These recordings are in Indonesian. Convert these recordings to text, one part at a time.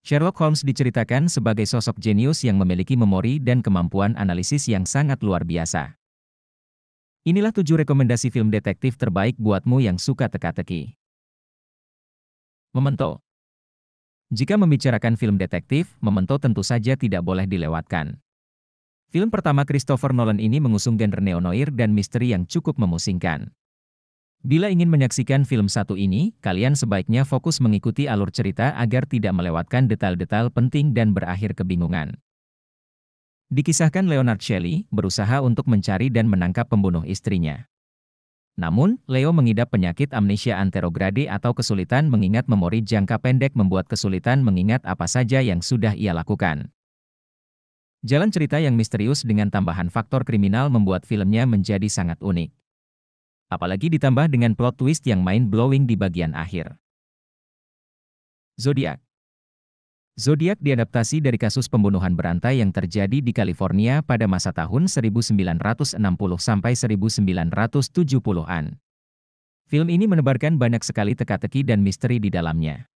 Sherlock Holmes diceritakan sebagai sosok jenius yang memiliki memori dan kemampuan analisis yang sangat luar biasa. Inilah 7 rekomendasi film detektif terbaik buatmu yang suka teka-teki. Memento. Jika membicarakan film detektif, Memento tentu saja tidak boleh dilewatkan. Film pertama Christopher Nolan ini mengusung genre neo-noir dan misteri yang cukup memusingkan. Bila ingin menyaksikan film satu ini, kalian sebaiknya fokus mengikuti alur cerita agar tidak melewatkan detail-detail penting dan berakhir kebingungan. Dikisahkan Leonard Shelley berusaha untuk mencari dan menangkap pembunuh istrinya. Namun, Leo mengidap penyakit amnesia anterograde atau kesulitan mengingat memori jangka pendek membuat kesulitan mengingat apa saja yang sudah ia lakukan. Jalan cerita yang misterius dengan tambahan faktor kriminal membuat filmnya menjadi sangat unik. Apalagi ditambah dengan plot twist yang mind-blowing di bagian akhir. Zodiac. Zodiac diadaptasi dari kasus pembunuhan berantai yang terjadi di California pada masa tahun 1960 sampai 1970-an. Film ini menebarkan banyak sekali teka-teki dan misteri di dalamnya.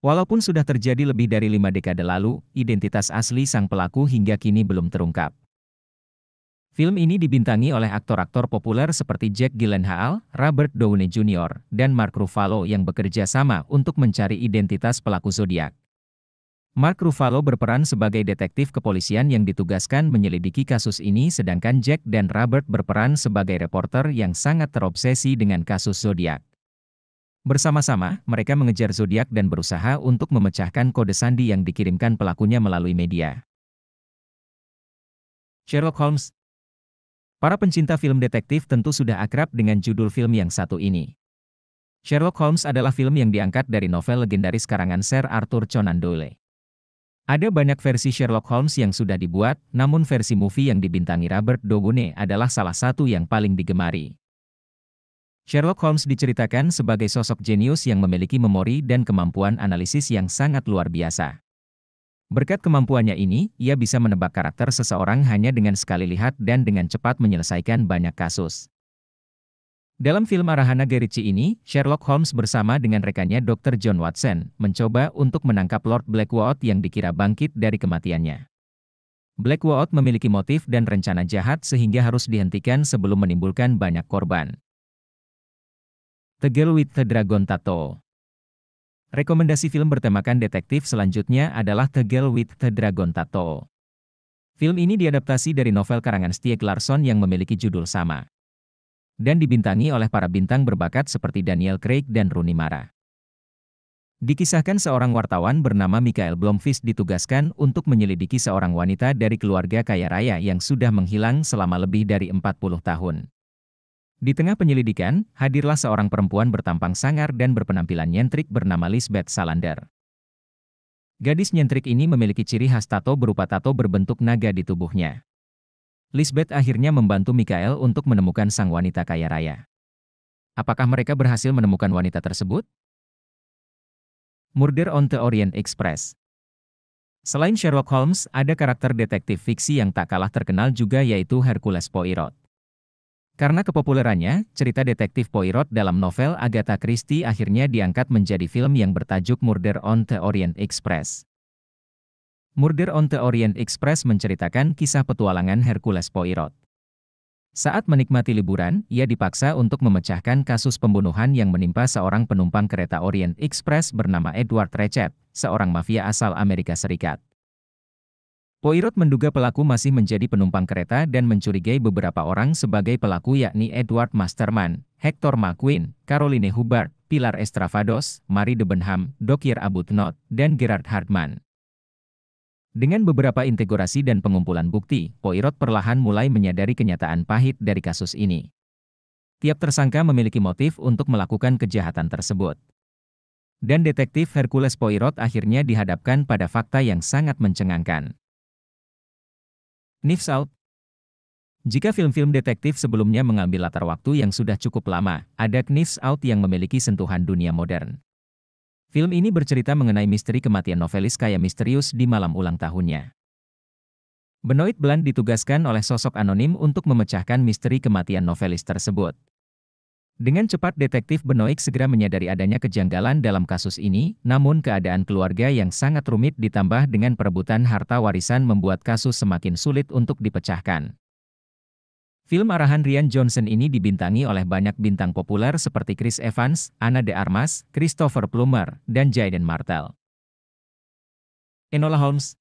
Walaupun sudah terjadi lebih dari 5 dekade lalu, identitas asli sang pelaku hingga kini belum terungkap. Film ini dibintangi oleh aktor-aktor populer seperti Jake Gyllenhaal, Robert Downey Jr., dan Mark Ruffalo yang bekerja sama untuk mencari identitas pelaku Zodiac. Mark Ruffalo berperan sebagai detektif kepolisian yang ditugaskan menyelidiki kasus ini sedangkan Jack dan Robert berperan sebagai reporter yang sangat terobsesi dengan kasus Zodiac. Bersama-sama, mereka mengejar Zodiac dan berusaha untuk memecahkan kode sandi yang dikirimkan pelakunya melalui media. Sherlock Holmes. Para pencinta film detektif tentu sudah akrab dengan judul film yang satu ini. Sherlock Holmes adalah film yang diangkat dari novel legendaris karangan Sir Arthur Conan Doyle. Ada banyak versi Sherlock Holmes yang sudah dibuat, namun versi movie yang dibintangi Robert Downey adalah salah satu yang paling digemari. Sherlock Holmes diceritakan sebagai sosok jenius yang memiliki memori dan kemampuan analisis yang sangat luar biasa. Berkat kemampuannya ini, ia bisa menebak karakter seseorang hanya dengan sekali lihat dan dengan cepat menyelesaikan banyak kasus. Dalam film arahan Guy Ritchie ini, Sherlock Holmes bersama dengan rekannya Dr. John Watson, mencoba untuk menangkap Lord Blackwood yang dikira bangkit dari kematiannya. Blackwood memiliki motif dan rencana jahat sehingga harus dihentikan sebelum menimbulkan banyak korban. The Girl with the Dragon Tattoo. Rekomendasi film bertemakan detektif selanjutnya adalah The Girl with the Dragon Tattoo. Film ini diadaptasi dari novel karangan Stieg Larsson yang memiliki judul sama. Dan dibintangi oleh para bintang berbakat seperti Daniel Craig dan Rooney Mara. Dikisahkan seorang wartawan bernama Michael Blomqvist ditugaskan untuk menyelidiki seorang wanita dari keluarga kaya raya yang sudah menghilang selama lebih dari 40 tahun. Di tengah penyelidikan, hadirlah seorang perempuan bertampang sangar dan berpenampilan nyentrik bernama Lisbeth Salander. Gadis nyentrik ini memiliki ciri khas tato berupa tato berbentuk naga di tubuhnya. Lisbeth akhirnya membantu Michael untuk menemukan sang wanita kaya raya. Apakah mereka berhasil menemukan wanita tersebut? Murder on the Orient Express. Selain Sherlock Holmes, ada karakter detektif fiksi yang tak kalah terkenal juga yaitu Hercules Poirot. Karena kepopulerannya, cerita detektif Poirot dalam novel Agatha Christie akhirnya diangkat menjadi film yang bertajuk Murder on the Orient Express. Murder on the Orient Express menceritakan kisah petualangan Hercules Poirot. Saat menikmati liburan, ia dipaksa untuk memecahkan kasus pembunuhan yang menimpa seorang penumpang kereta Orient Express bernama Edward Rechet, seorang mafia asal Amerika Serikat. Poirot menduga pelaku masih menjadi penumpang kereta dan mencurigai beberapa orang sebagai pelaku yakni Edward Masterman, Hector McQueen, Caroline Hubbard, Pilar Estravados, Marie Debenham, Dr. Arbuthnot, dan Gerard Hartman. Dengan beberapa integrasi dan pengumpulan bukti, Poirot perlahan mulai menyadari kenyataan pahit dari kasus ini. Tiap tersangka memiliki motif untuk melakukan kejahatan tersebut. Dan detektif Hercules Poirot akhirnya dihadapkan pada fakta yang sangat mencengangkan. Knives Out. Jika film-film detektif sebelumnya mengambil latar waktu yang sudah cukup lama, ada Knives Out yang memiliki sentuhan dunia modern. Film ini bercerita mengenai misteri kematian novelis kaya misterius di malam ulang tahunnya. Benoit Blunt ditugaskan oleh sosok anonim untuk memecahkan misteri kematian novelis tersebut. Dengan cepat detektif Benoit segera menyadari adanya kejanggalan dalam kasus ini, namun keadaan keluarga yang sangat rumit ditambah dengan perebutan harta warisan membuat kasus semakin sulit untuk dipecahkan. Film arahan Rian Johnson ini dibintangi oleh banyak bintang populer seperti Chris Evans, Ana de Armas, Christopher Plummer, dan Jaden Martell. Enola Holmes.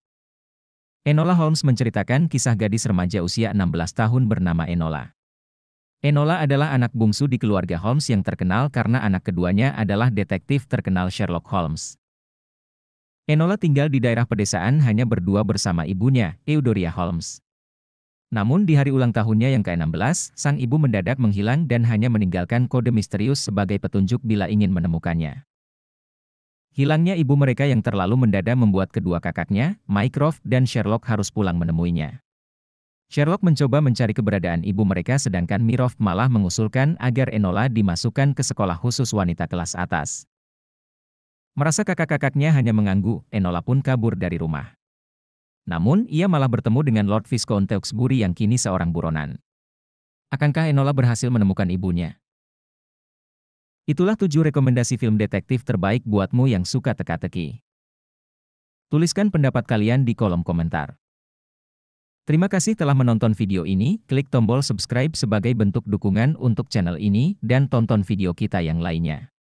Enola Holmes menceritakan kisah gadis remaja usia 16 tahun bernama Enola. Enola adalah anak bungsu di keluarga Holmes yang terkenal karena anak keduanya adalah detektif terkenal Sherlock Holmes. Enola tinggal di daerah pedesaan hanya berdua bersama ibunya, Eudora Holmes. Namun di hari ulang tahunnya yang ke-16, sang ibu mendadak menghilang dan hanya meninggalkan kode misterius sebagai petunjuk bila ingin menemukannya. Hilangnya ibu mereka yang terlalu mendadak membuat kedua kakaknya, Mycroft dan Sherlock harus pulang menemuinya. Sherlock mencoba mencari keberadaan ibu mereka sedangkan Mycroft malah mengusulkan agar Enola dimasukkan ke sekolah khusus wanita kelas atas. Merasa kakak-kakaknya hanya mengganggu, Enola pun kabur dari rumah. Namun, ia malah bertemu dengan Lord Viscount Tewkesbury yang kini seorang buronan. Akankah Enola berhasil menemukan ibunya? Itulah 7 rekomendasi film detektif terbaik buatmu yang suka teka-teki. Tuliskan pendapat kalian di kolom komentar. Terima kasih telah menonton video ini, klik tombol subscribe sebagai bentuk dukungan untuk channel ini, dan tonton video kita yang lainnya.